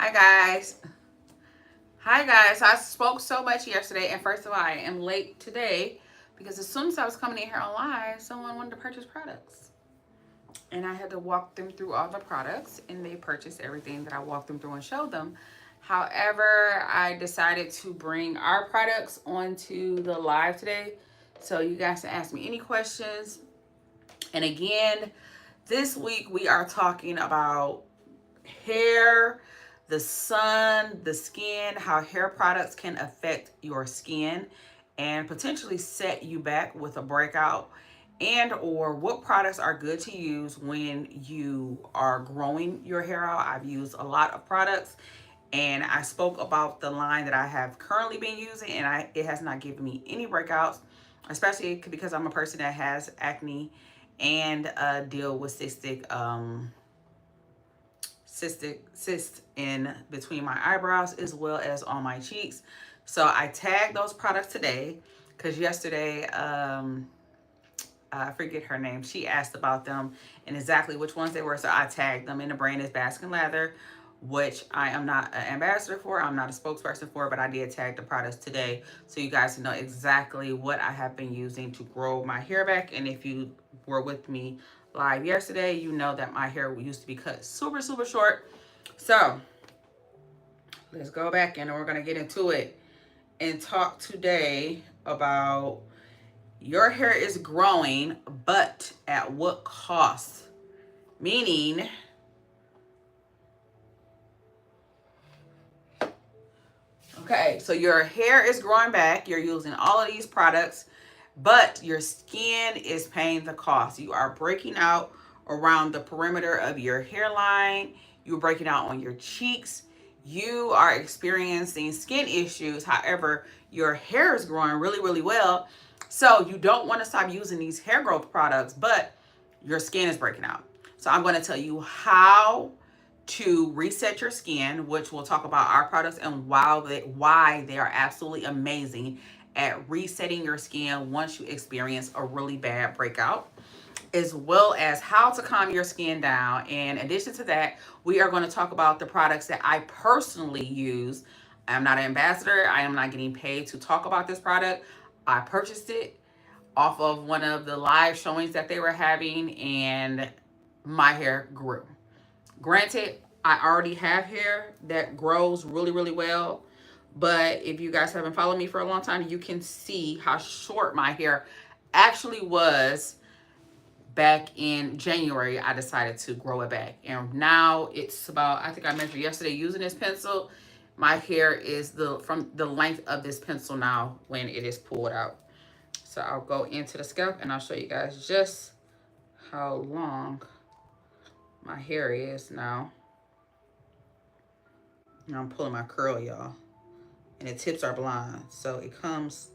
Hi guys. Hi guys. I spoke so much yesterday, and first of all, I am late today because as soon as I was coming in here on live, someone wanted to purchase products. And I had to walk them through all the products, and they purchased everything that I walked them through and showed them. However, I decided to bring our products onto the live today so you guys can ask me any questions. And again, this week we are talking about hair, the sun, the skin, how hair products can affect your skin and potentially set you back with a breakout, and or what products are good to use when you are growing your hair out. I've used a lot of products, and I spoke about the line that I have currently been using, and it has not given me any breakouts, especially because I'm a person that has acne and deal with cysts in between my eyebrows as well as on my cheeks. So I tagged those products today because yesterday, I forget her name, she asked about them and exactly which ones they were. So I tagged them, and the brand is Baskin Lather, which I am not an ambassador for. I'm not a spokesperson for, but I did tag the products today so you guys know exactly what I have been using to grow my hair back. And if you were with me live yesterday, you know that my hair used to be cut super, super short. So let's go back and we're going to get into it and talk today about your hair is growing, but at what cost? Meaning, okay, so your hair is growing back, you're using all of these products, but your skin is paying the cost. You are breaking out around the perimeter of your hairline, you're breaking out on your cheeks, you are experiencing skin issues. However, your hair is growing really, really well. So you don't want to stop using these hair growth products, but your skin is breaking out. So I'm going to tell you how to reset your skin, which we'll talk about our products and why they are absolutely amazing at resetting your skin once you experience a really bad breakout, as well as how to calm your skin down. In addition to that, we are going to talk about the products that I personally use. I'm not an ambassador. I am not getting paid to talk about this product. I purchased it off of one of the live showings that they were having, and my hair grew. Granted, I already have hair that grows really, really well. But if you guys haven't followed me for a long time, you can see how short my hair actually was back in January. I decided to grow it back. And now it's about, I think I measured yesterday using this pencil. My hair is from the length of this pencil now when it is pulled out. So I'll go into the scalp and I'll show you guys just how long my hair is now. And I'm pulling my curl, y'all. And the tips are blonde. So it comes,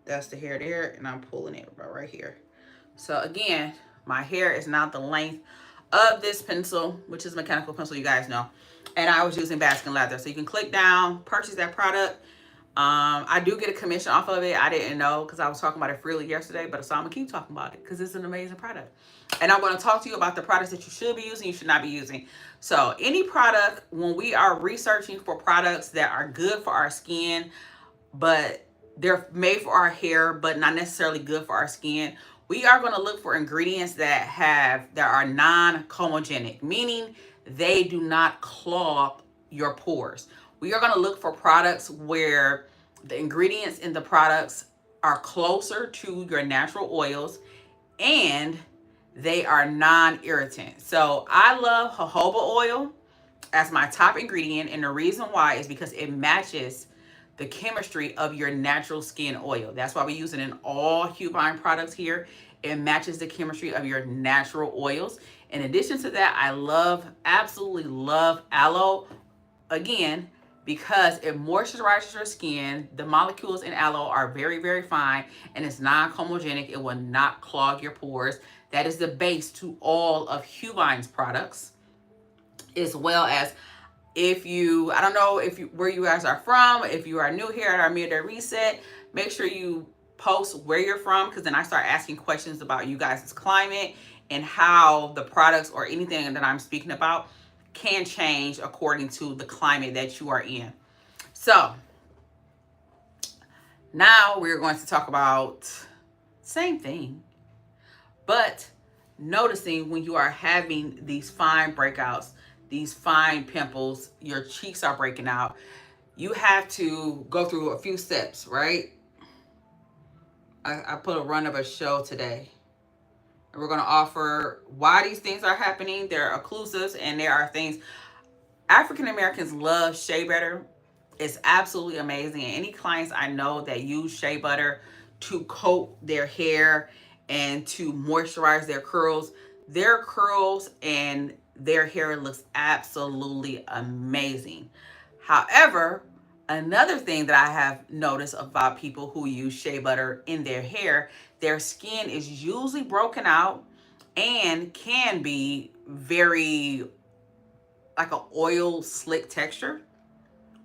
that's the hair there, and I'm pulling it right here. So again, my hair is not the length of this pencil, which is a mechanical pencil, you guys know. And I was using Baskin Lather. So you can click down, purchase that product. I do get a commission off of it. I didn't know because I was talking about it freely yesterday, but so I'm gonna keep talking about it because it's an amazing product. And I'm going to talk to you about the products that you should be using, you should not be using. So any product, when we are researching for products that are good for our skin, but they're made for our hair, but not necessarily good for our skin, we are going to look for ingredients that are non-comedogenic, meaning they do not clog your pores. We are going to look for products where the ingredients in the products are closer to your natural oils and they are non-irritant. So I love jojoba oil as my top ingredient, and the reason why is because it matches the chemistry of your natural skin oil. That's why we use it in all Hubine products here. It matches the chemistry of your natural oils. In addition to that, I absolutely love aloe. Again, because it moisturizes your skin. The molecules in aloe are very, very fine, and it's non-comedogenic. It will not clog your pores. That is the base to all of Hubine's products, as well as I don't know where you guys are from. If you are new here at our Midday Reset, make sure you post where you're from, because then I start asking questions about you guys' climate and how the products or anything that I'm speaking about can change according to the climate that you are in. So now we're going to talk about same thing, but noticing when you are having these fine breakouts, these fine pimples, your cheeks are breaking out, you have to go through a few steps, right? I put a run of a show today. And we're going to offer why these things are happening. There are occlusives and there are things. African Americans love shea butter. It's absolutely amazing. And any clients I know that use shea butter to coat their hair and to moisturize their curls and their hair looks absolutely amazing. However, another thing that I have noticed about people who use shea butter in their hair, their skin is usually broken out and can be very like an oil slick texture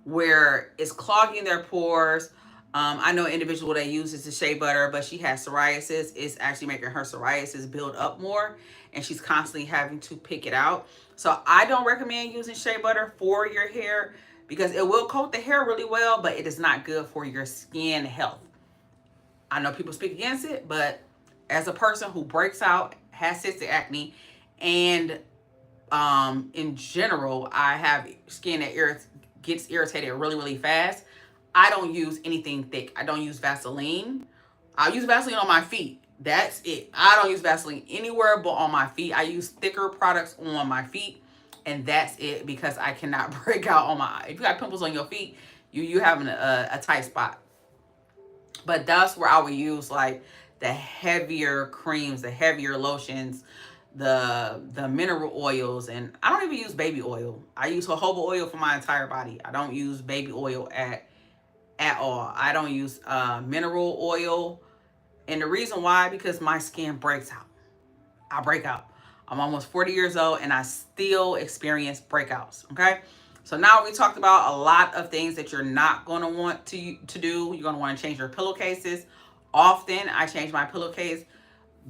where it's clogging their pores. I know an individual that uses the shea butter, but she has psoriasis. It's actually making her psoriasis build up more, and she's constantly having to pick it out. So I don't recommend using shea butter for your hair because it will coat the hair really well, but it is not good for your skin health. I know people speak against it, but as a person who breaks out, has cystic acne, and in general, I have skin that gets irritated really, really fast. I don't use anything thick. I don't use Vaseline. I'll use Vaseline on my feet. That's it. I don't use Vaseline anywhere but on my feet. I use thicker products on my feet, and that's it because I cannot break out on my. If you got pimples on your feet, you having a tight spot. But that's where I would use like the heavier creams, the heavier lotions, the mineral oils, and I don't even use baby oil. I use jojoba oil for my entire body. I don't use baby oil at all. I don't use mineral oil, and the reason why, because my skin breaks out. I break out. I'm almost 40 years old and I still experience breakouts. Okay. So now we talked about a lot of things that you're not going to want to do. You're going to want to change your pillowcases. Often I change my pillowcase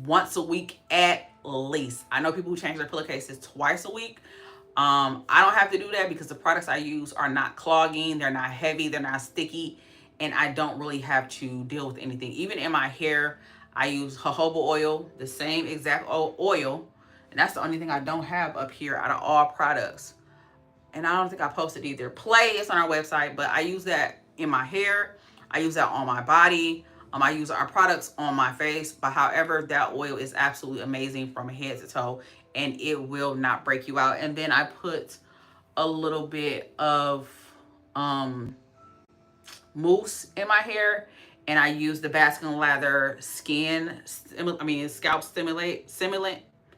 once a week at least. I know people who change their pillowcases twice a week. I don't have to do that because the products I use are not clogging. They're not heavy. They're not sticky. And I don't really have to deal with anything. Even in my hair, I use jojoba oil, the same exact oil. And that's the only thing I don't have up here out of all products. And I don't think I posted either. Play is on our website, but I use that in my hair. I use that on my body. I use our products on my face. But however, that oil is absolutely amazing from head to toe, and it will not break you out. And then I put a little bit of mousse in my hair, and I use the Baskin Lather scalp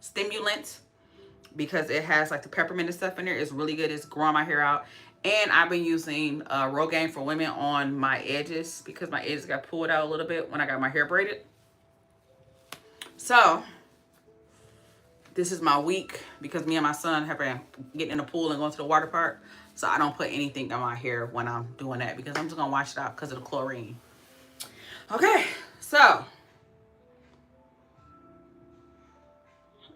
stimulant, because it has like the peppermint and stuff in there. It's really good. It's growing my hair out. And I've been using Rogaine for Women on my edges because my edges got pulled out a little bit when I got my hair braided. So this is my week because me and my son have been getting in the pool and going to the water park. So I don't put anything on my hair when I'm doing that because I'm just going to wash it out because of the chlorine. Okay, so.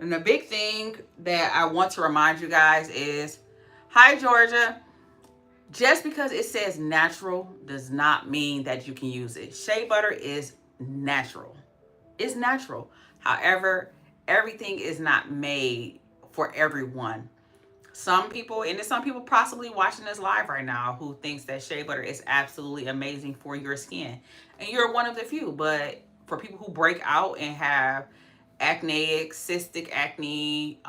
And the big thing that I want to remind you guys is, hi, Georgia. Just because it says natural does not mean that you can use it. Shea butter is natural. It's natural. However, everything is not made for everyone. Some people, and there's some people possibly watching this live right now who thinks that shea butter is absolutely amazing for your skin. And you're one of the few. But for people who break out and have acneic, cystic acne,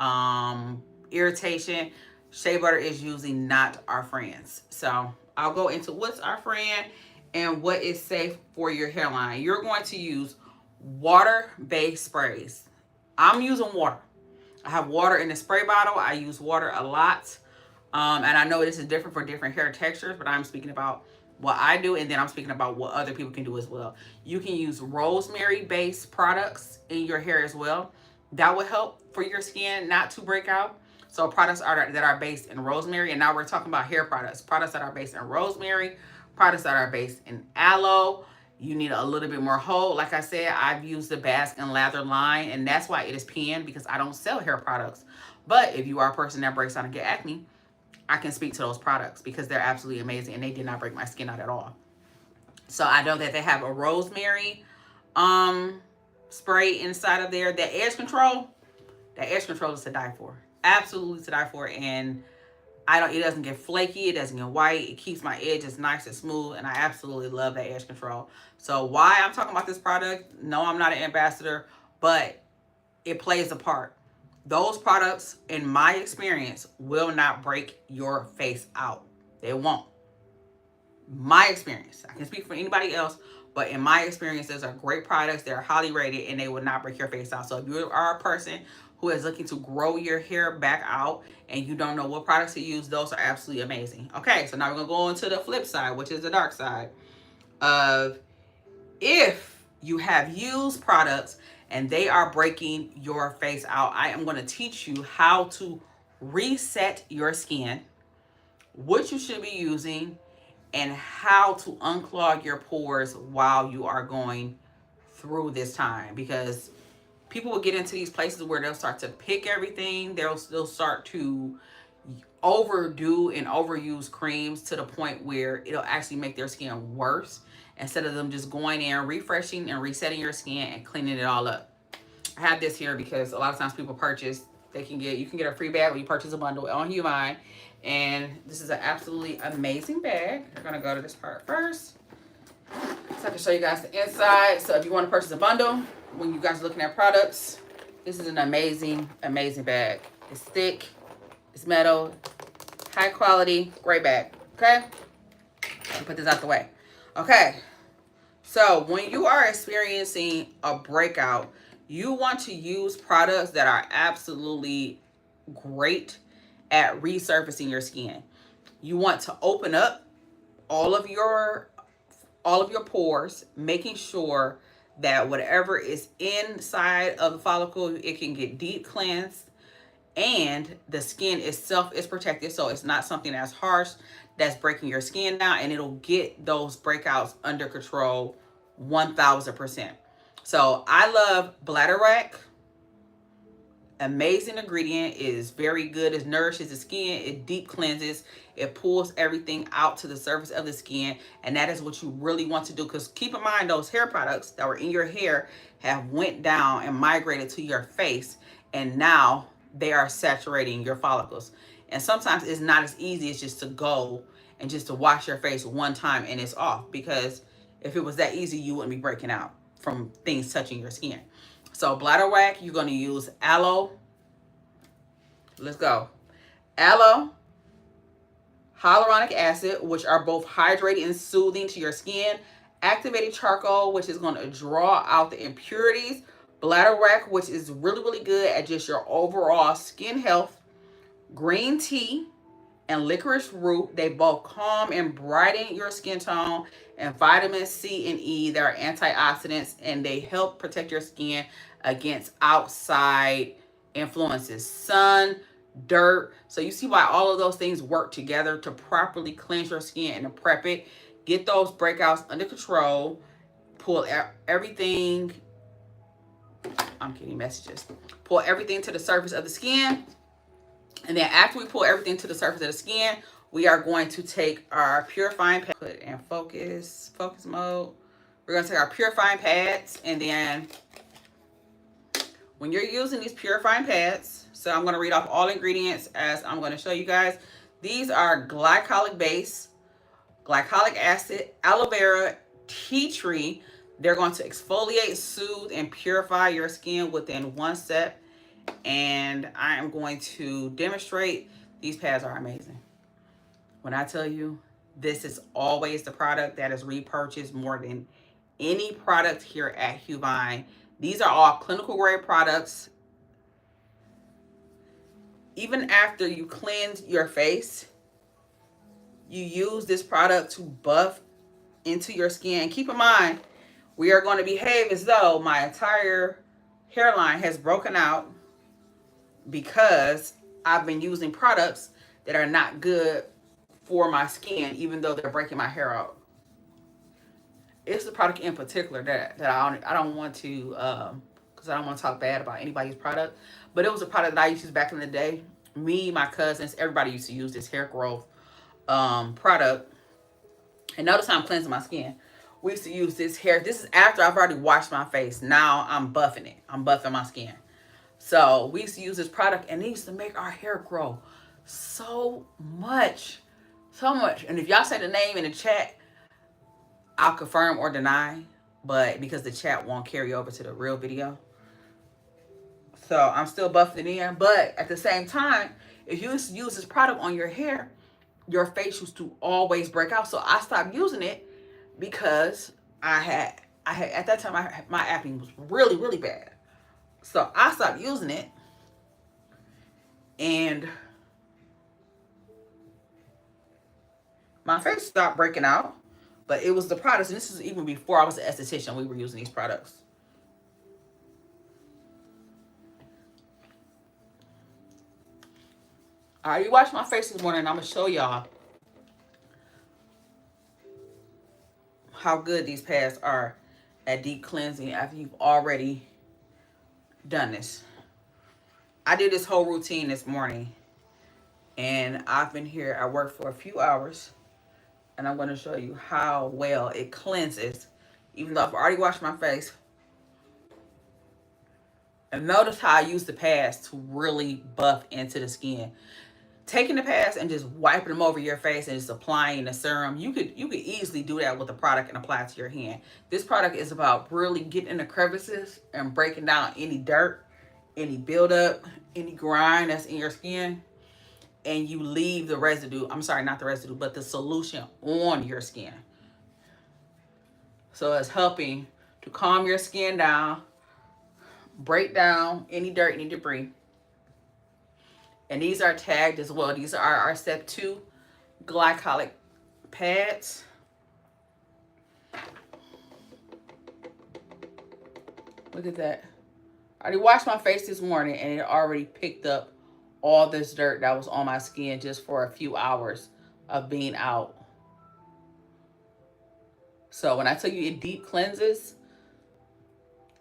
irritation, shea butter is usually not our friends. So I'll go into what's our friend and what is safe for your hairline. You're going to use water-based sprays. I'm using water. I have water in the spray bottle. I use water a lot. And I know this is different for different hair textures, but I'm speaking about what I do, and then I'm speaking about what other people can do as well. You can use rosemary-based products in your hair as well. That will help for your skin not to break out. So products that are based in rosemary, and now we're talking about hair products. Products that are based in rosemary, products that are based in aloe. You need a little bit more hold. Like I said, I've used the Baskin Lather line, and that's why it is pinned, because I don't sell hair products. But if you are a person that breaks out and get acne, I can speak to those products because they're absolutely amazing and they did not break my skin out at all. So I know that they have a rosemary spray inside of there. That edge control is to die for. Absolutely to die for. And it doesn't get flaky, it doesn't get white, it keeps my edges nice and smooth, and I absolutely love that edge control. So why I'm talking about this product, no, I'm not an ambassador, but it plays a part. Those products, in my experience, will not break your face out. They won't. My experience. I can speak for anybody else, but in my experience, those are great products. They're highly rated, and they will not break your face out. So if you are a person who is looking to grow your hair back out and you don't know what products to use, those are absolutely amazing. Okay, so now we're going to go into the flip side, which is the dark side of if you have used products and they are breaking your face out. I am going to teach you how to reset your skin, what you should be using, and how to unclog your pores while you are going through this time. Because people will get into these places where they'll start to pick everything. They'll start to overdo and overuse creams to the point where it'll actually make their skin worse, instead of them just going in, refreshing and resetting your skin and cleaning it all up. I have this here because a lot of times people purchase, you can get a free bag when you purchase a bundle on HUVine. And this is an absolutely amazing bag. We're gonna go to this part first, so I can show you guys the inside. So if you want to purchase a bundle, when you guys are looking at products, this is an amazing, amazing bag. It's thick, it's metal, high quality, great bag. Okay, I'll put this out the way. Okay, so when you are experiencing a breakout, you want to use products that are absolutely great at resurfacing your skin. You want to open up all of your pores, making sure that whatever is inside of the follicle, it can get deep cleansed, and the skin itself is protected, so it's not something that's harsh that's breaking your skin down, and it'll get those breakouts under control 1000%. So I love Bladder Wrack. Amazing ingredient. It is very good. It nourishes the skin, it deep cleanses, it pulls everything out to the surface of the skin, and that is what you really want to do. Because keep in mind, those hair products that were in your hair have went down and migrated to your face, and now they are saturating your follicles. And sometimes it's not as easy as just to go and just to wash your face one time and it's off, because if it was that easy, you wouldn't be breaking out from things touching your skin. So Bladder Whack, you're going to use aloe. Let's go. Aloe, hyaluronic acid, which are both hydrating and soothing to your skin. Activated charcoal, which is going to draw out the impurities. Bladder Whack, which is really, really good at just your overall skin health. Green tea and licorice root, they both calm and brighten your skin tone. And vitamin C and E, they're antioxidants, and they help protect your skin against outside influences, sun, dirt. So you see why all of those things work together to properly cleanse your skin and to prep it. Get those breakouts under control. Pull everything. I'm getting messages. Pull everything to the surface of the skin. And then after we pull everything to the surface of the skin, we are going to take our purifying pad, put it in focus mode. We're going to take our purifying pads, and then when you're using these purifying pads, so I'm going to read off all ingredients as I'm going to show you guys. These are glycolic base, glycolic acid, aloe vera, tea tree. They're going to exfoliate, soothe, and purify your skin within one step. And I am going to demonstrate. These pads are amazing. When I tell you, this is always the product that is repurchased more than any product here at HUVine. These are all clinical grade products. Even after you cleanse your face, you use this product to buff into your skin. Keep in mind, we are going to behave as though my entire hairline has broken out because I've been using products that are not good for my skin, even though they're breaking my hair out. It's the product in particular that I don't want to, because I don't want to talk bad about anybody's product, but it was a product that I used to use back in the day Me, my cousins, everybody used to use this hair growth product. And notice how I'm cleansing my skin. We used to use this hair. This is after I've already washed my face. Now I'm buffing it. I'm buffing my skin. So we used to use this product, and it used to make our hair grow so much. So much. And if y'all say the name in the chat, I'll confirm or deny. But because the chat won't carry over to the real video. So I'm still buffing it in. But at the same time, if you use this product on your hair, your face used to always break out. So I stopped using it because I had at that time my acne was really, really bad. So I stopped using it, and my face stopped breaking out. But it was the products, and this is even before I was an esthetician. We were using these products. All right, you watched my face this morning, and I'm gonna show y'all how good these pads are at deep cleansing after you've already done this. I did this whole routine this morning, and I've been here at work for a few hours, and I'm going to show you how well it cleanses, even though I've already washed my face. And notice how I use the pads to really buff into the skin. Taking the pads and just wiping them over your face and just applying the serum, you could easily do that with the product and apply it to your hand. This product is about really getting in the crevices and breaking down any dirt, any buildup, any grime that's in your skin, and you leave the residue, I'm sorry, not the residue, but the solution on your skin. So it's helping to calm your skin down, break down any dirt, any debris. And these are tagged as well. These are our step 2 glycolic pads. Look at that. I already washed my face this morning, and it already picked up all this dirt that was on my skin just for a few hours of being out. So when I tell you it deep cleanses,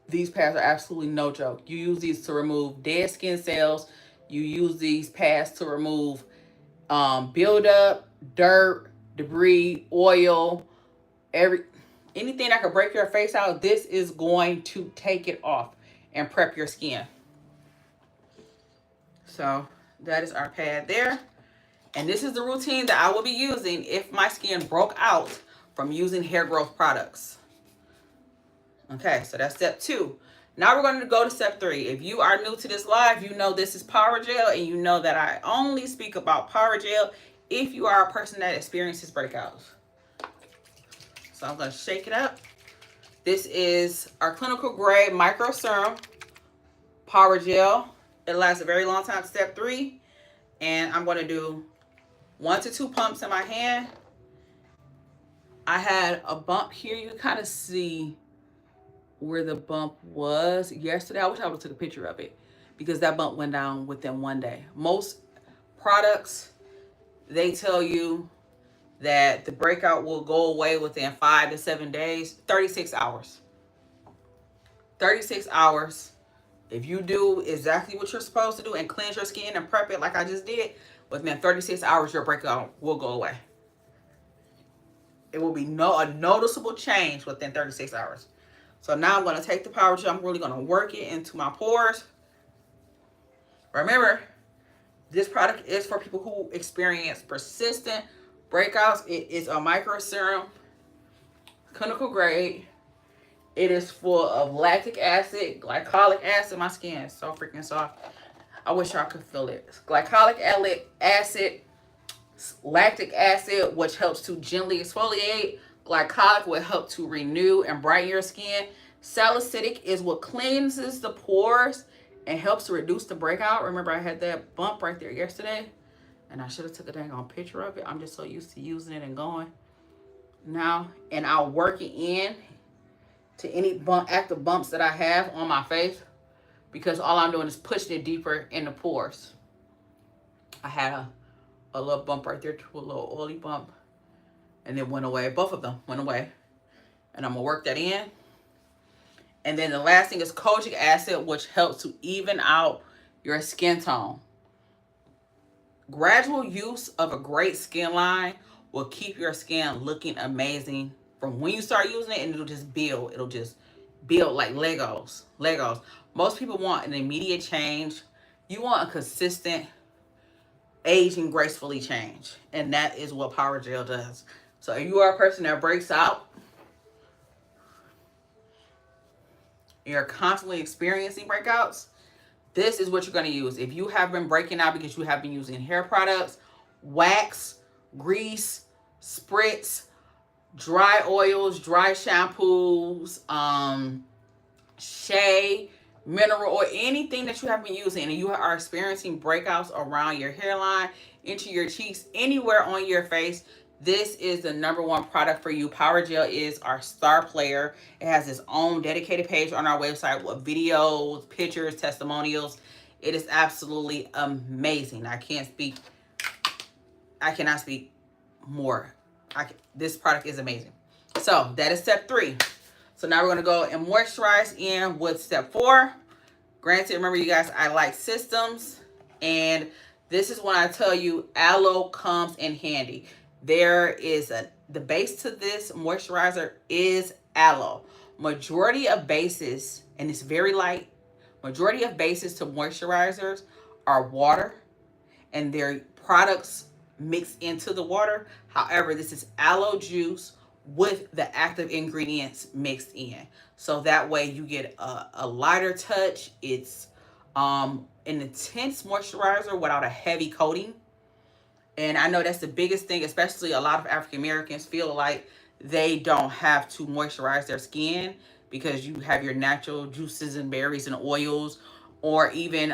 these pads are absolutely no joke. You use these to remove dead skin cells. You use these pads to remove buildup, dirt, debris, oil, anything that could break your face out. This is going to take it off and prep your skin. So that is our pad there. And this is the routine that I will be using if my skin broke out from using hair growth products. Okay, so that's step 2. Now we're going to go to step 3. If you are new to this live, you know this is Power Gel, and you know that I only speak about Power Gel if you are a person that experiences breakouts. So I'm going to shake it up. This is our clinical grade micro serum Power Gel. It lasts a very long time. Step 3. And I'm going to do 1 to 2 pumps in my hand. I had a bump here. You can kind of see where the bump was yesterday. I wish I would have took a picture of it because that bump went down within 1 day. Most products, they tell you that the breakout will go away within 5 to 7 days, 36 hours. 36 hours. If you do exactly what you're supposed to do and cleanse your skin and prep it like I just did, within 36 hours, your breakout will go away. It will be a noticeable change within 36 hours. So now I'm going to take the Power Gel. I'm really going to work it into my pores. Remember, this product is for people who experience persistent breakouts. It is a micro serum, clinical grade. It is full of lactic acid, glycolic acid. My skin is so freaking soft. I wish y'all could feel it. Glycolic acid, lactic acid, which helps to gently exfoliate. Glycolic will help to renew and brighten your skin. Salicylic is what cleanses the pores and helps to reduce the breakout. Remember, I had that bump right there yesterday, and I should have took a dang on picture of it. I'm just so used to using it and going now, and I'll work it in to any active bumps that I have on my face because all I'm doing is pushing it deeper in the pores. I had a little bump right there, a little oily bump, and it went away. Both of them went away. And I'm going to work that in. And then the last thing is kojic acid, which helps to even out your skin tone. gradual use of a great skin line will keep your skin looking amazing from when you start using it, and it'll just build. It'll just build like Legos. Legos. Most people want an immediate change. You want a consistent aging gracefully change. And that is what Power Gel does. So if you are a person that breaks out, you're constantly experiencing breakouts, this is what you're going to use. If you have been breaking out because you have been using hair products, wax, grease, spritz, dry oils, dry shampoos, shea, mineral oil, anything that you have been using, and you are experiencing breakouts around your hairline, into your cheeks, anywhere on your face, this is the #1 product for you. Power Gel is our star player. It has its own dedicated page on our website with videos, pictures, testimonials. It is absolutely amazing. I cannot speak more. This product is amazing. So that is step 3. So now we're going to go and moisturize in with step 4. Granted, remember you guys, I like systems. And this is when I tell you aloe comes in handy. There is the base to this moisturizer is aloe. Majority of bases, and it's very light, majority of bases to moisturizers are water and their products mixed into the water. However, this is aloe juice with the active ingredients mixed in. So that way you get a lighter touch. It's an intense moisturizer without a heavy coating. And I know that's the biggest thing, especially a lot of African Americans feel like they don't have to moisturize their skin because you have your natural juices and berries and oils, or even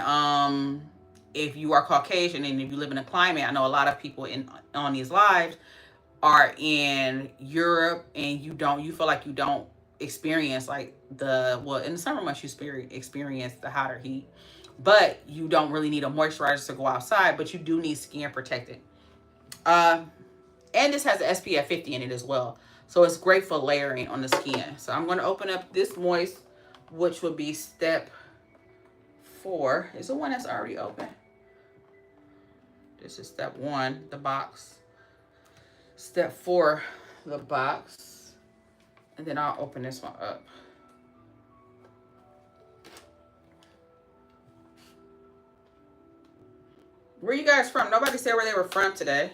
if you are Caucasian and if you live in a climate, I know a lot of people on these lives are in Europe and you feel like you don't experience like in the summer months you experience the hotter heat, but you don't really need a moisturizer to go outside, but you do need skin protected. And this has an SPF 50 in it as well. So it's great for layering on the skin. So I'm going to open up this moist, which would be step 4. Is the one that's already open? This is step 1, the box. Step 4, the box. And then I'll open this one up. Where you guys from? Nobody said where they were from today.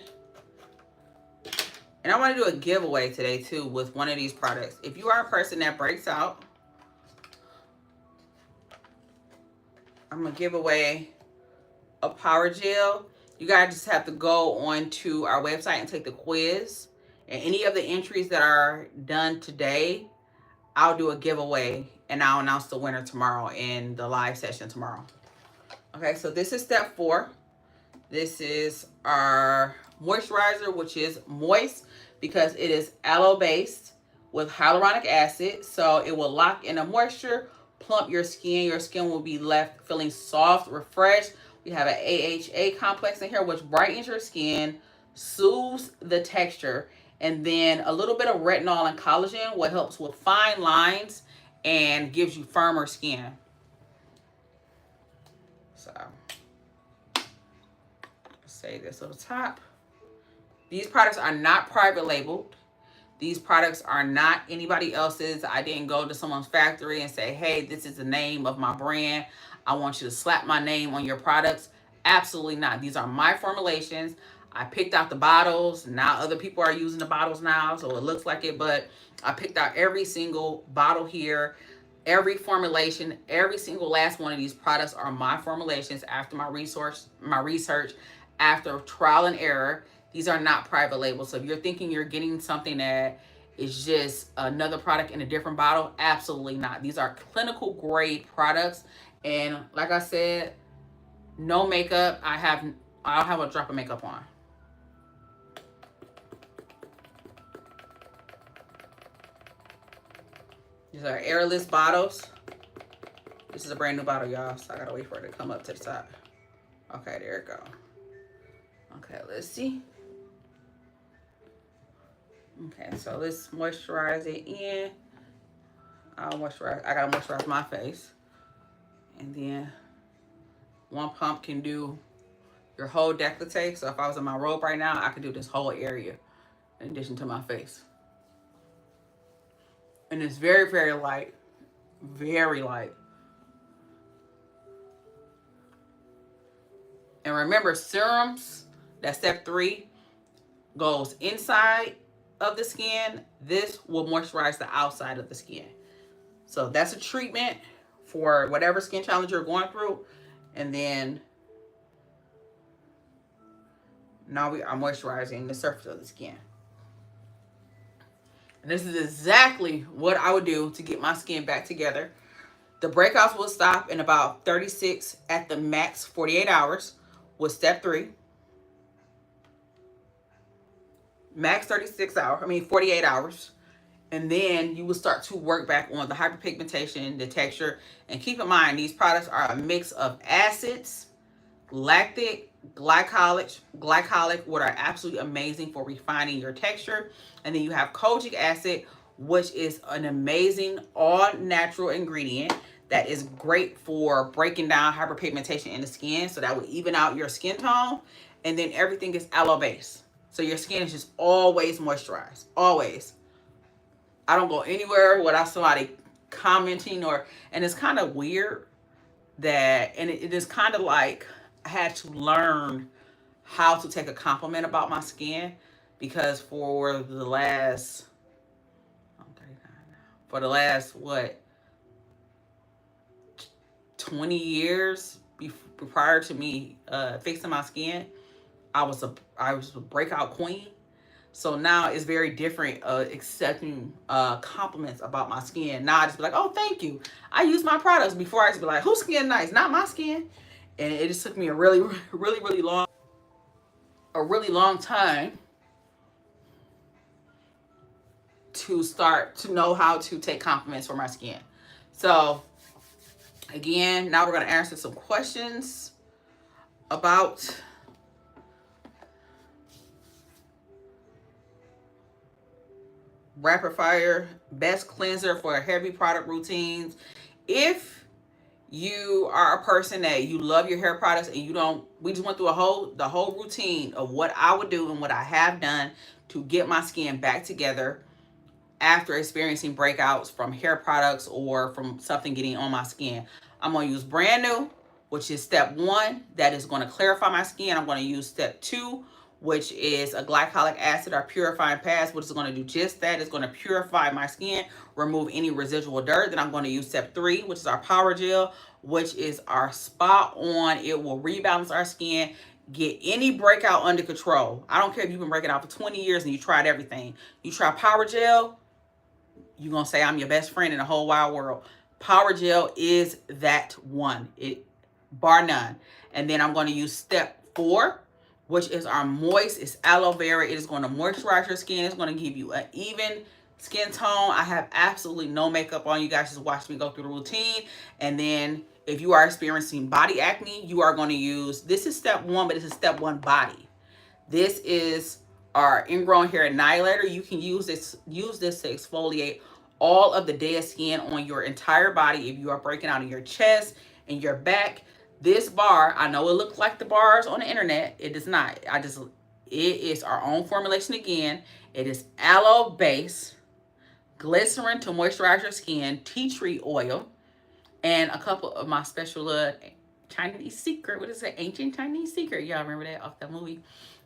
And I want to do a giveaway today too with one of these products. If you are a person that breaks out, I'm going to give away a Power Gel. You guys just have to go on to our website and take the quiz. And any of the entries that are done today, I'll do a giveaway and I'll announce the winner tomorrow in the live session tomorrow. Okay, so this is step 4. This is our moisturizer, which is moist because it is aloe based with hyaluronic acid. So it will lock in the moisture, plump your skin. Your skin will be left feeling soft, refreshed. We have an AHA complex in here, which brightens your skin, soothes the texture, and then a little bit of retinol and collagen, what helps with fine lines and gives you firmer skin. So say this on the top. These products are not private labeled. These products are not anybody else's. I didn't go to someone's factory and say, hey, this is the name of my brand. I want you to slap my name on your products. Absolutely not. These are my formulations. I picked out the bottles. Now other people are using the bottles now, so it looks like it, but I picked out every single bottle here, every formulation, every single last one of these products are my formulations after my research, after trial and error. These are not private labels. So if you're thinking you're getting something that is just another product in a different bottle, absolutely not. These are clinical grade products. And like I said, no makeup. I'll have a drop of makeup on. These are airless bottles. This is a brand new bottle, y'all, so I gotta wait for it to come up to the top. Okay, there it go. Okay, let's see. Okay, so let's moisturize it in. I gotta moisturize my face. And then one pump can do your whole décolleté. So if I was in my robe right now, I could do this whole area in addition to my face. And it's very, very light. Very light. And remember, serums, that's step 3, goes inside of the skin. This will moisturize the outside of the skin. So that's a treatment for whatever skin challenge you're going through. And then now we are moisturizing the surface of the skin. And this is exactly what I would do to get my skin back together. The breakouts will stop in about 36 at the max 48 hours with step 3. Max 48 hours. And then you will start to work back on the hyperpigmentation, the texture. And keep in mind, these products are a mix of acids, lactic, glycolic, what are absolutely amazing for refining your texture. And then you have kojic acid, which is an amazing all-natural ingredient that is great for breaking down hyperpigmentation in the skin. So that will even out your skin tone. And then everything is aloe-based. So your skin is just always moisturized, always. I don't go anywhere without somebody commenting and it's kind of weird that, and it is kind of like I had to learn how to take a compliment about my skin, because for the last, I'm 39 now, for the last, 20 years prior to me fixing my skin, I was a breakout queen. So now it's very different accepting compliments about my skin. Now I just be like, oh, thank you. I use my products. Before I just be like, whose skin nice? Not my skin. And it just took me a really long time to start to know how to take compliments for my skin. So again, now we're going to answer some questions about rapid fire best cleanser for heavy product routines. If you are a person that you love your hair products and you don't, we just went through the whole routine of what I would do and what I have done to get my skin back together after experiencing breakouts from hair products or from something getting on my skin. I'm going to use Brand New, which is step 1. That is going to clarify my skin. I'm going to use step 2, which is a glycolic acid or purifying pads, which is going to do just that. It's going to purify my skin, remove any residual dirt. Then I'm going to use step 3, which is our power gel, which is our spot on. It will rebalance our skin, get any breakout under control. I don't care if you've been breaking out for 20 years and you tried everything. You try power gel, you're going to say I'm your best friend in the whole wide world. Power gel is that one, bar none. And then I'm going to use step 4, which is our moist. It's aloe vera. It is going to moisturize your skin. It's going to give you an even skin tone. I have absolutely no makeup on. You guys just watch me go through the routine. And then if you are experiencing body acne, you are going to use, this is step 1, but this is step 1 body. This is our ingrown hair annihilator. You can use this to exfoliate all of the dead skin on your entire body. If you are breaking out in your chest and your back, this bar, I know it looks like the bars on the internet. It does not. It is our own formulation again. It is aloe base, glycerin to moisturize your skin, tea tree oil, and a couple of my special Chinese secret. What is it? Ancient Chinese secret. Y'all remember that off that movie?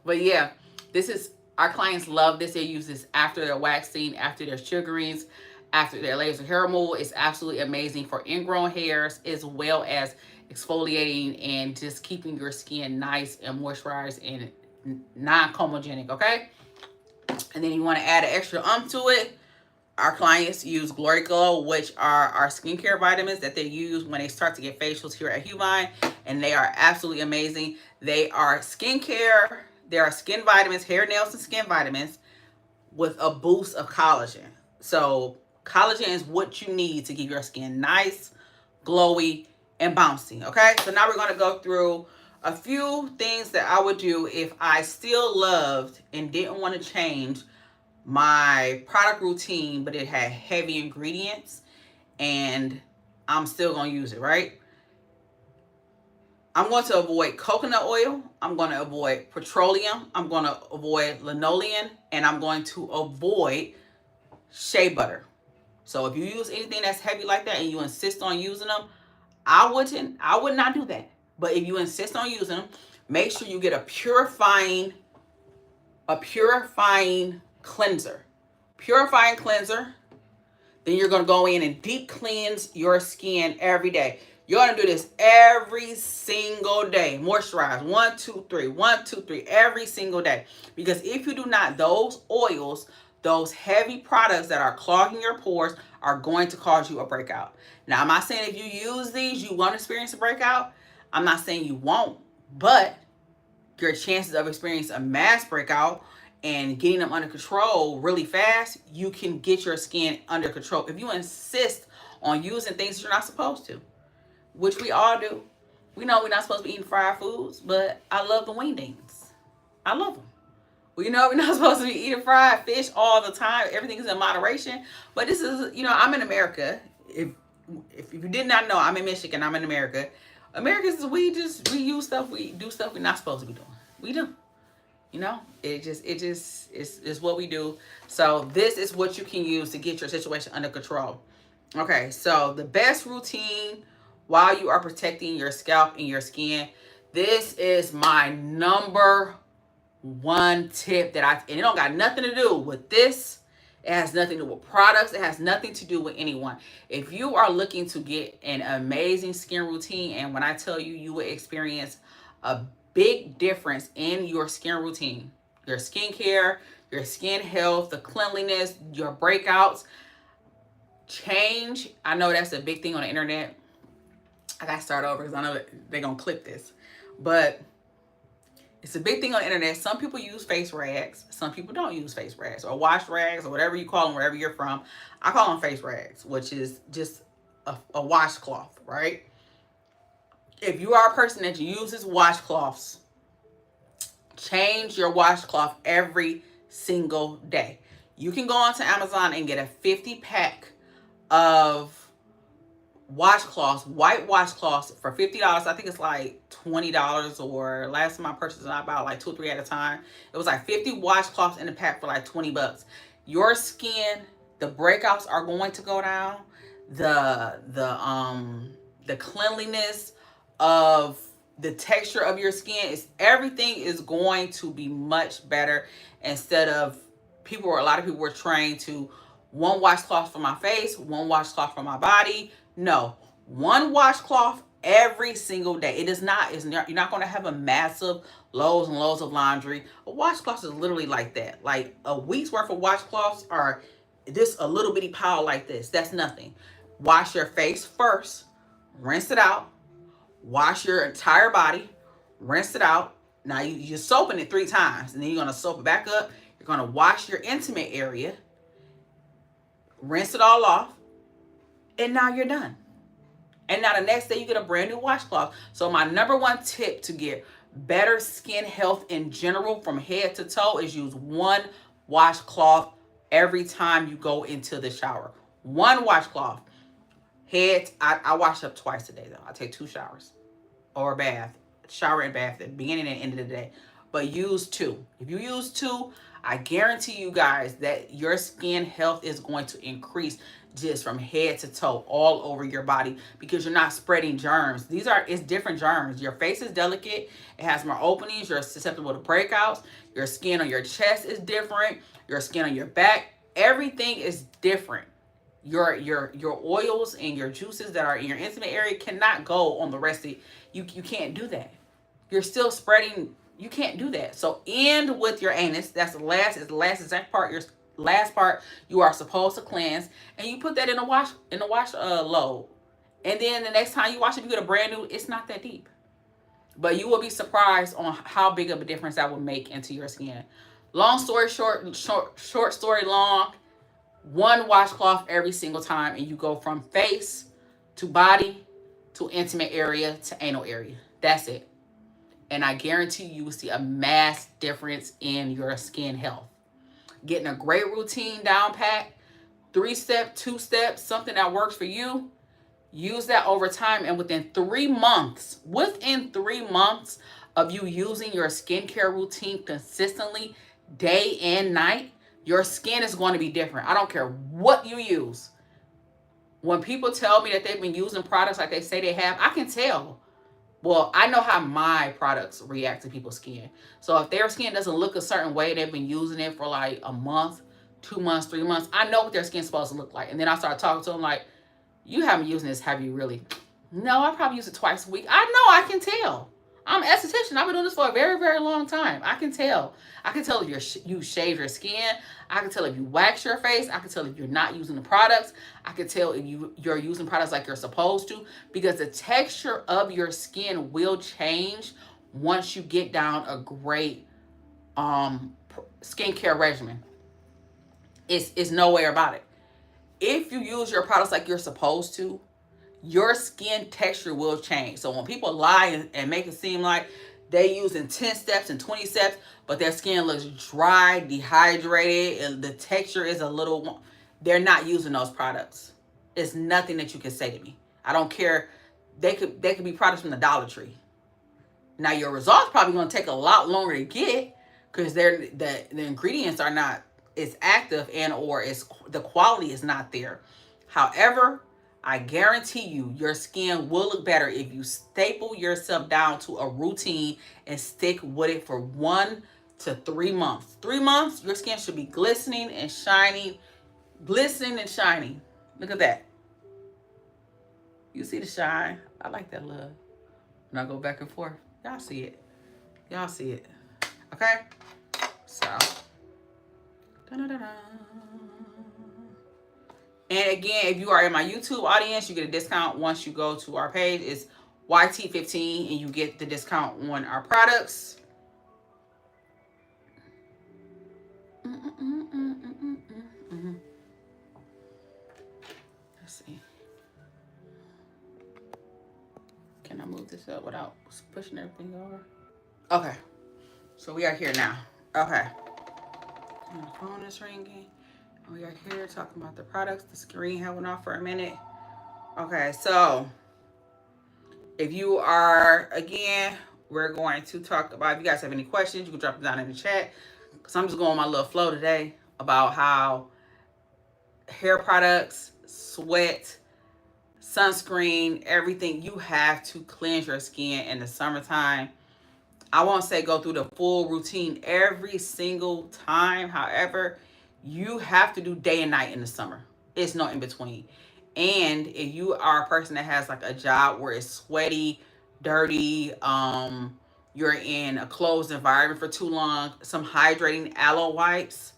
But yeah, this is, our clients love this. They use this after their waxing, after their sugarings, after their laser hair removal. It's absolutely amazing for ingrown hairs, as well as exfoliating and just keeping your skin nice and moisturized and non-comedogenic, okay? And then you want to add an extra to it. Our clients use Glory Glow, which are our skincare vitamins that they use when they start to get facials here at Humine, and they are absolutely amazing. They are skincare. They are skin vitamins, hair, nails, and skin vitamins with a boost of collagen. So collagen is what you need to keep your skin nice, glowy, and bouncy, okay? So now we're going to go through a few things that I would do if I still loved and didn't want to change my product routine, but it had heavy ingredients and I'm still going to use it, right? I'm going to avoid coconut oil. I'm going to avoid petroleum. I'm going to avoid linoleum. And I'm going to avoid shea butter. So if you use anything that's heavy like that and you insist on using them, I would not do that. But if you insist on using them, make sure you get a purifying cleanser. Purifying cleanser. Then you're going to go in and deep cleanse your skin every day. You're going to do this every single day. Moisturize 1, 2, 3, 1, 2, 3 every single day. Because if you do not, those oils, those heavy products that are clogging your pores are going to cause you a breakout. Now, I'm not saying if you use these, you won't experience a breakout. I'm not saying you won't, but your chances of experiencing a mass breakout and getting them under control really fast, you can get your skin under control if you insist on using things that you're not supposed to, which we all do. We know we're not supposed to be eating fried foods, but I love the wingdings. I love them. We know we're not supposed to be eating fried fish all the time. Everything is in moderation. But this is, I'm in America. If you did not know, I'm in Michigan. I'm in America. Americans, we use stuff, we do stuff we're not supposed to be doing. We do. It's what we do. So this is what you can use to get your situation under control. Okay, so the best routine while you are protecting your scalp and your skin. This is my number one tip and it don't got nothing to do with this. It has nothing to do with products. It has nothing to do with anyone. If you are looking to get an amazing skin routine, and when I tell you, you will experience a big difference in your skin routine, your skincare, your skin health, the cleanliness, your breakouts, change. I know that's a big thing on the internet. I got to start over because I know they're going to clip this. But it's a big thing on the internet. Some people use face rags. Some people don't use face rags or wash rags or whatever you call them wherever you're from. I call them face rags, which is just a washcloth, right? If you are a person that uses washcloths, change your washcloth every single day. You can go onto Amazon and get a 50-pack of washcloths, white washcloths for $50. I think it's like $20, or last time I purchased it, I bought like 2 or 3 at a time. It was like 50 washcloths in the pack for like $20. Your skin, the breakouts are going to go down. The cleanliness of the texture of your skin everything is going to be much better. Instead of a lot of people were trained to one washcloth for my face, one washcloth for my body. No, one washcloth every single day. You're not going to have a massive loads and loads of laundry. A washcloth is literally like that. Like a week's worth of washcloths are just a little bitty pile like this. That's nothing. Wash your face first, rinse it out. Wash your entire body, rinse it out. Now you're soaping it 3 times, and then you're going to soap it back up. You're going to wash your intimate area, rinse it all off, and now you're done. And now the next day you get a brand new washcloth. So my number one tip to get better skin health in general from head to toe is use one washcloth every time you go into the shower. One washcloth. Head, I wash up twice a day though. I take 2 showers or a bath, shower and bath at the beginning and end of the day. But use 2. If you use 2, I guarantee you guys that your skin health is going to increase just from head to toe all over your body, because you're not spreading germs. It's different germs. Your face is delicate. It has more openings. You're susceptible to breakouts. Your skin on your chest is different. Your skin on your back, everything is different. Your oils and your juices that are in your intimate area cannot go on the rest of you. You can't do that. You're still spreading. You can't do that. So end with your anus. That's the last exact part. Your last part you are supposed to cleanse, and you put that in a wash load. And then the next time you wash it, you get a brand new. It's not that deep, but you will be surprised on how big of a difference that will make into your skin. Long story short story long. One washcloth every single time, and you go from face to body to intimate area to anal area. That's it. And I guarantee you will see a mass difference in your skin health. Getting a great routine down pat, 3-step, 2 steps, something that works for you, Use that over time, and within 3 months, of you using your skincare routine consistently, day and night, your skin is going to be different. I don't care what you use. When people tell me that they've been using products like they say they have, I can tell. Well, I know how my products react to people's skin. So if their skin doesn't look a certain way, they've been using it for like a month, 2 months, 3 months, I know what their skin's supposed to look like. And then I start talking to them like, you haven't used this, have you really? No, I probably use it twice a week. I know, I can tell. I'm an esthetician. I've been doing this for a very, very long time. I can tell. I can tell if you shave your skin. I can tell if you wax your face. I can tell if you're not using the products. I can tell if you're using products like you're supposed to, because the texture of your skin will change once you get down a great skincare regimen. It's no way about it. If you use your products like you're supposed to, your skin texture will change. So when people lie and make it seem like they using 10 steps and 20 steps, but their skin looks dry, dehydrated, and the texture is a little, they're not using those products. It's nothing that you can say to me. I don't care. They could be products from the Dollar Tree. Now your results probably going to take a lot longer to get because the ingredients are not as active, and or the quality is not there. However, I guarantee you, your skin will look better if you staple yourself down to a routine and stick with it for 1 to 3 months. 3 months, your skin should be glistening and shining. Glistening and shining. Look at that. You see the shine? I like that look. When I go back and forth, y'all see it. Y'all see it. Okay? So. Da-da-da-da. And again, if you are in my YouTube audience, you get a discount once you go to our page. It's YT15 and you get the discount on our products. Let's see. Can I move this up without pushing everything over? Okay. So we are here now. Okay. And the phone is ringing. We are here talking about the products. The screen went off for a minute. Okay, so if you are, again, we're going to talk about, if you guys have any questions, you can drop them down in the chat. Because I'm just going on my little flow today about how hair products, sweat, sunscreen, everything, you have to cleanse your skin in the summertime. I won't say go through the full routine every single time. However, you have to do day and night in the summer. It's no in between. And if you are a person that has like a job where it's sweaty, dirty, you're in a closed environment for too long, some hydrating aloe wipes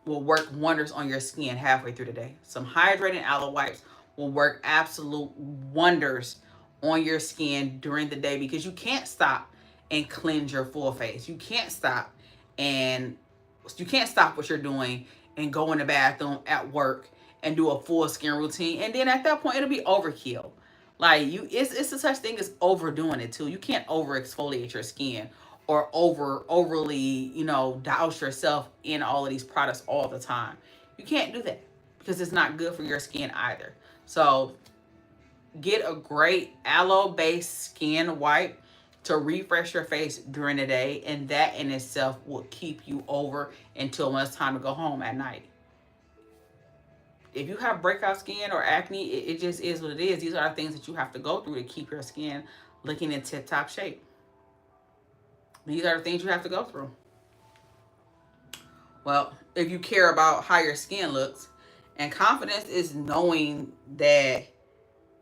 will work wonders on your skin halfway through the day. Some hydrating aloe wipes will work absolute wonders on your skin during the day, because you can't stop and cleanse your full face. You can't stop what you're doing and go in the bathroom at work and do a full skin routine. And then at that point, it'll be overkill. Like it's a such thing as overdoing it too. You can't over exfoliate your skin or overly, douse yourself in all of these products all the time. You can't do that because it's not good for your skin either. So get a great aloe-based skin wipe to refresh your face during the day, and that in itself will keep you over until when it's time to go home at night. If you have breakout skin or acne, it just is what it is. These are the things that you have to go through to keep your skin looking in tip-top shape. These are the things you have to go through. Well, if you care about how your skin looks, and confidence is knowing that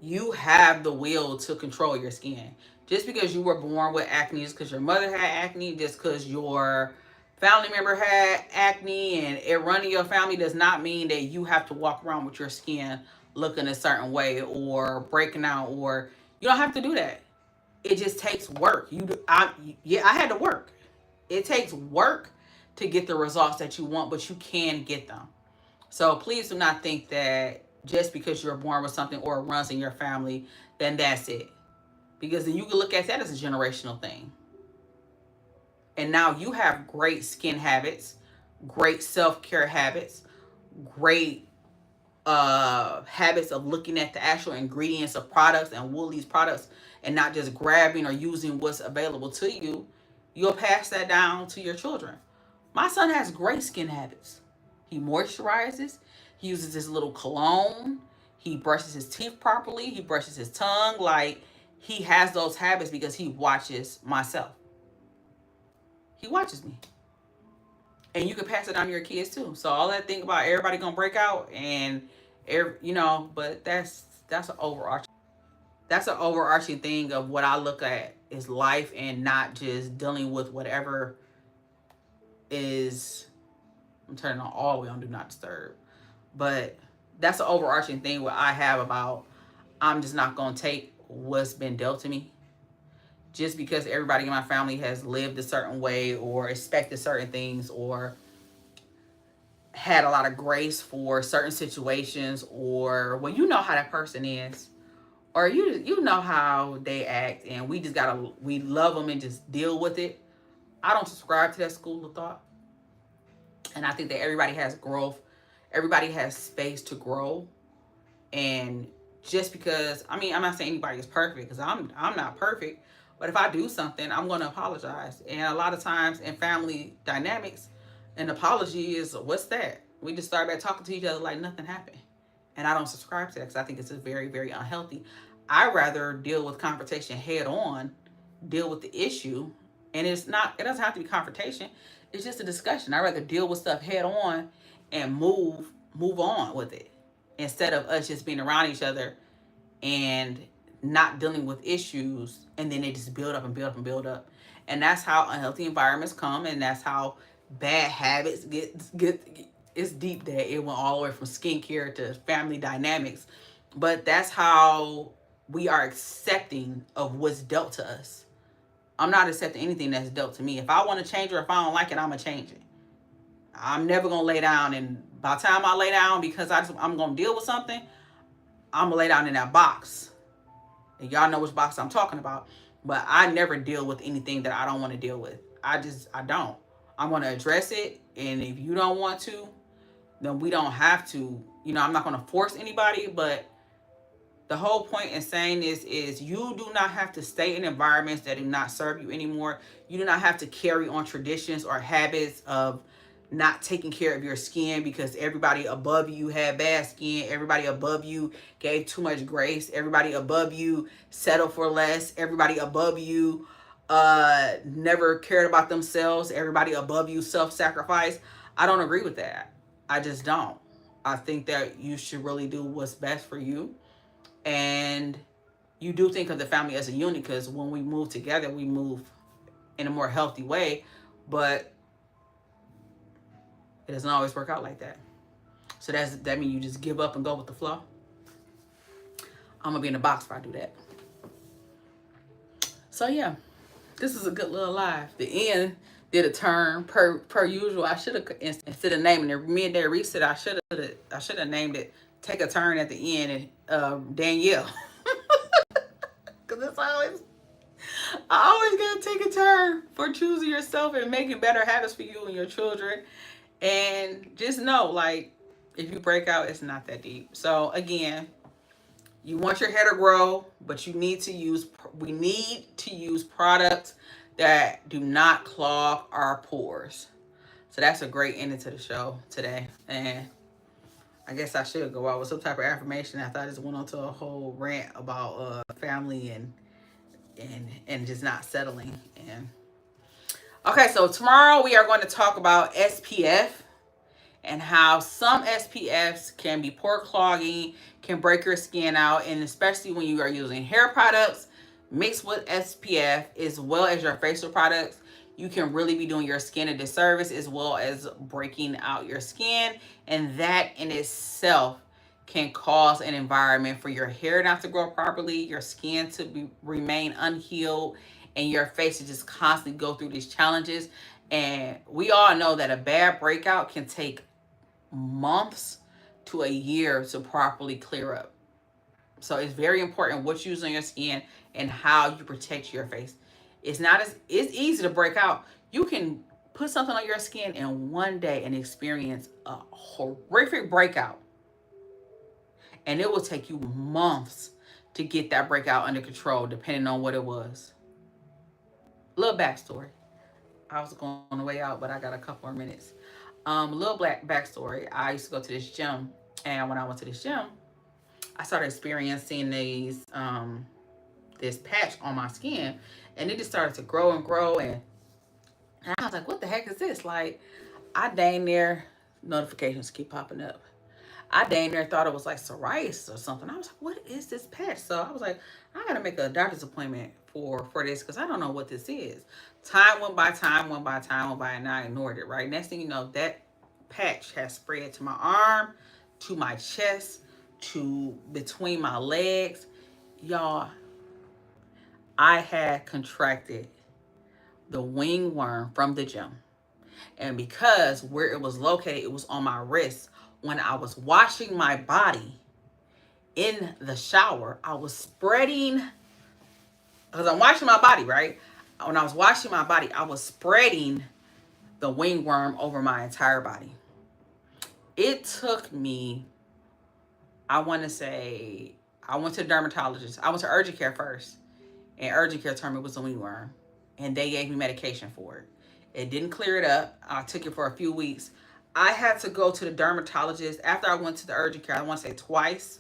you have the will to control your skin. Just because you were born with acne, just because your mother had acne, just because your family member had acne and it run in your family, does not mean that you have to walk around with your skin looking a certain way or breaking out, or you don't have to do that. It just takes work. I had to work. It takes work to get the results that you want, but you can get them. So please do not think that just because you're born with something or it runs in your family, then that's it. Because then you can look at that as a generational thing. And now you have great skin habits, great self-care habits, great habits of looking at the actual ingredients of products and will these products and not just grabbing or using what's available to you, you'll pass that down to your children. My son has great skin habits. He moisturizes, he uses his little cologne, he brushes his teeth properly, he brushes his tongue. Like, he has those habits because he watches myself. He watches me. And you can pass it on to your kids too. So all that thing about everybody gonna break out and but that's an overarching thing of what I look at is life and not just dealing with whatever is. I'm turning on all the way on do not disturb. But that's an overarching thing what I have about I'm just not gonna take what's been dealt to me. Just because everybody in my family has lived a certain way or expected certain things or had a lot of grace for certain situations, or well, you know how that person is, or you know how they act, and we love them and just deal with it. I don't subscribe to that school of thought, and I think that everybody has growth, everybody has space to grow, and just because I'm not saying anybody is perfect because I'm not perfect, but if I do something, I'm going to apologize. And a lot of times in family dynamics, an apology is what's that? We just start back talking to each other like nothing happened. And I don't subscribe to that because I think it's a very, very unhealthy. I rather deal with confrontation head on, deal with the issue, and it doesn't have to be confrontation. It's just a discussion. I rather deal with stuff head on and move on with it instead of us just being around each other and not dealing with issues, and then they just build up and build up and build up. And that's how unhealthy environments come, and that's how bad habits get it's deep that it went all the way from skincare to family dynamics. But that's how we are accepting of what's dealt to us. I'm not accepting anything that's dealt to me. If I want to change it or if I don't like it, I'm gonna change it. I'm never gonna lay down, and by the time I lay down, because I'm gonna deal with something, I'm gonna lay down in that box. And y'all know which box I'm talking about. But I never deal with anything that I don't want to deal with. I don't. I'm gonna address it, and if you don't want to, then we don't have to. I'm not gonna force anybody, but the whole point in saying this is you do not have to stay in environments that do not serve you anymore. You do not have to carry on traditions or habits of not taking care of your skin because everybody above you had bad skin. Everybody above you gave too much grace. Everybody above you settled for less. Everybody above you never cared about themselves. Everybody above you self-sacrifice. I don't agree with that. I just don't. I think that you should really do what's best for you. And you do think of the family as a unit because when we move together, we move in a more healthy way. But it doesn't always work out like that. So that means you just give up and go with the flow. I'm going to be in the box if I do that. So yeah, this is a good little live. The end did a turn per usual. I should have, instead of naming it midday reset, I should have named it Take a Turn at the End and Danielle. Because it's I always got to take a turn for choosing yourself and making better habits for you and your children. And just know, like, if you break out, it's not that deep. So again, you want your hair to grow, but we need to use products that do not clog our pores. So that's a great ending to the show today. And I guess I should go out with some type of affirmation after I just went on to a whole rant about family and just not settling. And okay, so tomorrow we are going to talk about SPF and how some SPFs can be pore clogging, can break your skin out, and especially when you are using hair products mixed with SPF as well as your facial products, you can really be doing your skin a disservice as well as breaking out your skin. And that in itself can cause an environment for your hair not to grow properly, your skin to remain unhealed, and your face to just constantly go through these challenges. And we all know that a bad breakout can take months to a year to properly clear up. So it's very important what you use on your skin and how you protect your face. It's easy to break out. You can put something on your skin in one day and experience a horrific breakout. And it will take you months to get that breakout under control, depending on what it was. Little backstory. I was going way out, but I got a couple more minutes. Little black backstory. I used to go to this gym, and when I went to this gym, I started experiencing this patch on my skin, and it just started to grow and grow, and I was like, "What the heck is this?" Like, I dang near notifications keep popping up. I dang near thought it was like psoriasis or something. I was like, "What is this patch?" So I was like, "I gotta make a doctor's appointment for this because I don't know what this is." Time went by, time went by, time went by, and I ignored it. Right, next thing you know, that patch has spread to my arm, to my chest, to between my legs. Y'all, I had contracted the wingworm from the gym. And because where it was located, it was on my wrist. When I was washing my body in the shower, I was spreading, because I'm washing my body, right? When I was washing my body, I was spreading the wingworm over my entire body. It took me, I want to say, I went to the dermatologist. I went to urgent care first. And urgent care told me it was a wingworm. And they gave me medication for it. It didn't clear it up. I took it for a few weeks. I had to go to the dermatologist after I went to the urgent care, I want to say twice.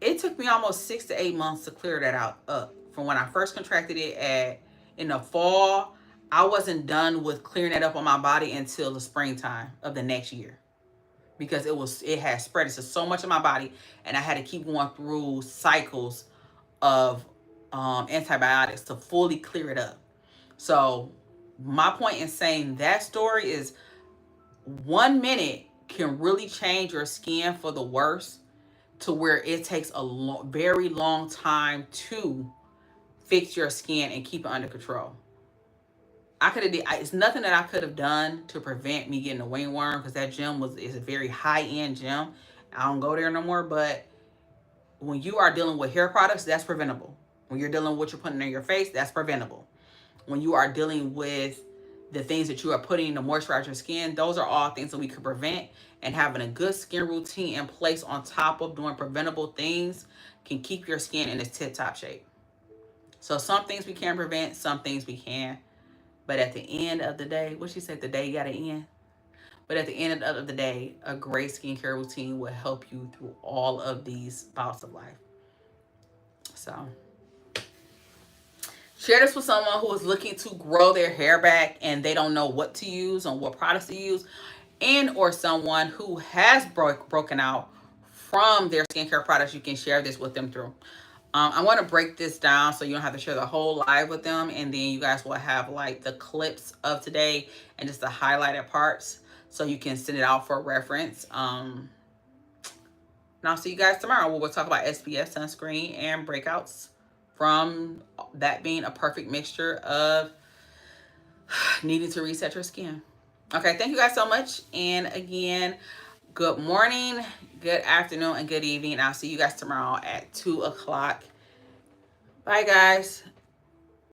It took me almost 6 to 8 months to clear that out up. From when I first contracted it in the fall, I wasn't done with clearing it up on my body until the springtime of the next year. Because it had spread to so much of my body, and I had to keep going through cycles of antibiotics to fully clear it up. So my point in saying that story is 1 minute can really change your skin for the worse, to where it takes a very long time to fix your skin and keep it under control. It's nothing that I could have done to prevent me getting a wingworm, because that gym is a very high-end gym. I don't go there no more. But when you are dealing with hair products, that's preventable. When you're dealing with what you're putting in your face, that's preventable. When you are dealing with the things that you are putting to moisturize your skin, those are all things that we could prevent. And having a good skin routine in place on top of doing preventable things can keep your skin in its tip-top shape. So some things we can prevent, some things we can. But at the end of the day, what she said, the day got to end. But at the end of the day, a great skincare routine will help you through all of these bouts of life. So share this with someone who is looking to grow their hair back and they don't know what to use and what products to use, and or someone who has broken out from their skincare products. You can share this with them through. I want to break this down so you don't have to share the whole live with them, and then you guys will have like the clips of today and just the highlighted parts so you can send it out for reference. And I'll see you guys tomorrow where we'll talk about SPF, sunscreen, and breakouts, from that being a perfect mixture of needing to reset your skin. Okay, thank you guys so much. And again, good morning, good afternoon, and good evening. I'll see you guys tomorrow at 2 o'clock. Bye, guys.